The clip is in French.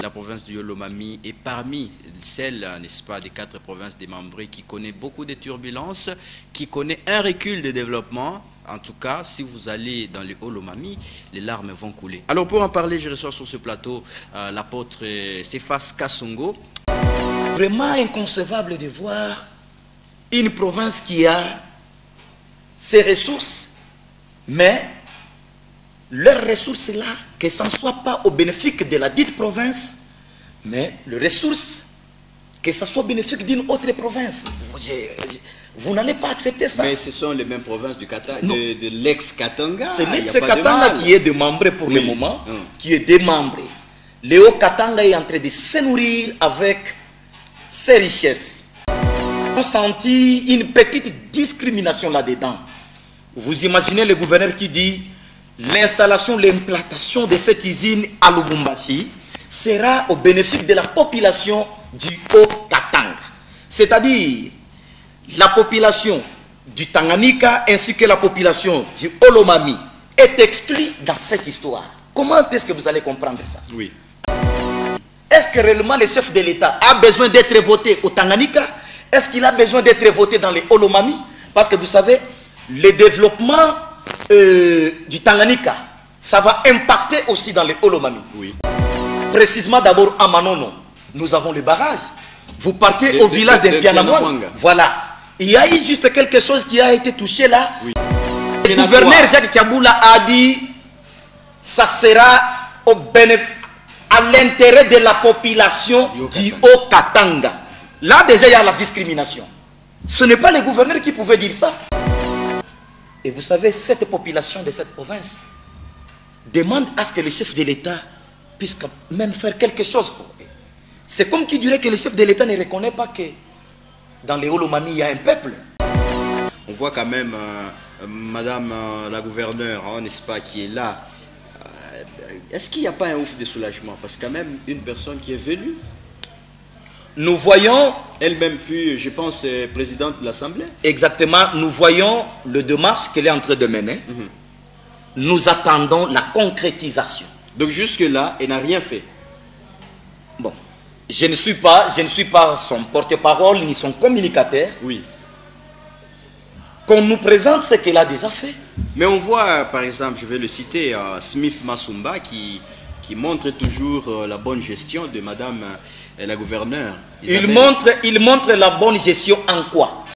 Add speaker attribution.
Speaker 1: La province du Lomami est parmi celles, n'est-ce pas, des 4 provinces démembrées qui connaît beaucoup de turbulences, qui connaît un recul de développement. En tout cas, si vous allez dans le Haut-Lomami, les larmes vont couler. Alors pour en parler, je reçois sur ce plateau l'apôtre Cephas Kasongo.
Speaker 2: Vraiment inconcevable de voir une province qui a ses ressources, mais leurs ressources là, que ça ne soit pas au bénéfice de la dite province, mais les ressources, que ça soit bénéfique d'une autre province. Vous n'allez pas accepter ça.
Speaker 1: Mais ce sont les mêmes provinces du de l'ex-Katanga.
Speaker 2: C'est l'ex-Katanga qui est démembré pour le moment, qui est démembré. Le Haut-Katanga est en train de se nourrir avec ses richesses. On a senti une petite discrimination là-dedans. Vous imaginez le gouverneur qui dit l'installation, l'implantation de cette usine à Lubumbashi sera au bénéfice de la population du Haut-Katanga. C'est-à-dire la population du Tanganyika ainsi que la population du Haut-Lomami est exclue dans cette histoire. Comment est-ce que vous allez comprendre ça?
Speaker 1: Oui.
Speaker 2: Est-ce que réellement le chef de l'État a besoin d'être voté au Tanganyika? Est-ce qu'il a besoin d'être voté dans les Haut-Lomami? Parce que vous savez, le développement du Tanganyika, ça va impacter aussi dans les Haut-Lomami.
Speaker 1: Oui.
Speaker 2: Précisément d'abord à Manono, nous avons le barrage. Vous partez au village de Pianamouanga. Voilà. Il y a eu juste quelque chose qui a été touché là. Oui. Le gouverneur Jacques Tchaboula a dit ça sera au bénéfice, à l'intérêt de la population du Haut-Katanga. Là déjà il y a la discrimination. Ce n'est pas le gouverneur qui pouvait dire ça. Et vous savez, cette population de cette province demande à ce que le chef de l'État puisse même faire quelque chose pour eux. C'est comme qui dirait que le chef de l'État ne reconnaît pas que dans les Haut-Lomami, il y a un peuple.
Speaker 1: On voit quand même Madame la gouverneure, n'est-ce pas, qui est là. Est-ce qu'il n'y a pas un ouf de soulagement? Parce que quand même, une personne qui est venue,
Speaker 2: nous voyons...
Speaker 1: Elle-même fut, je pense, présidente de l'Assemblée.
Speaker 2: Exactement. Nous voyons le démarche qu'elle est en train de mener. Nous attendons la concrétisation.
Speaker 1: Donc jusque-là, elle n'a rien fait.
Speaker 2: Bon. Je ne suis pas son porte-parole ni son communicateur.
Speaker 1: Oui.
Speaker 2: Qu'on nous présente ce qu'elle a déjà fait.
Speaker 1: Mais on voit, par exemple, je vais le citer, Smith Masumba qui montre toujours la bonne gestion de Madame la gouverneure.
Speaker 2: Il montre la bonne gestion en quoi?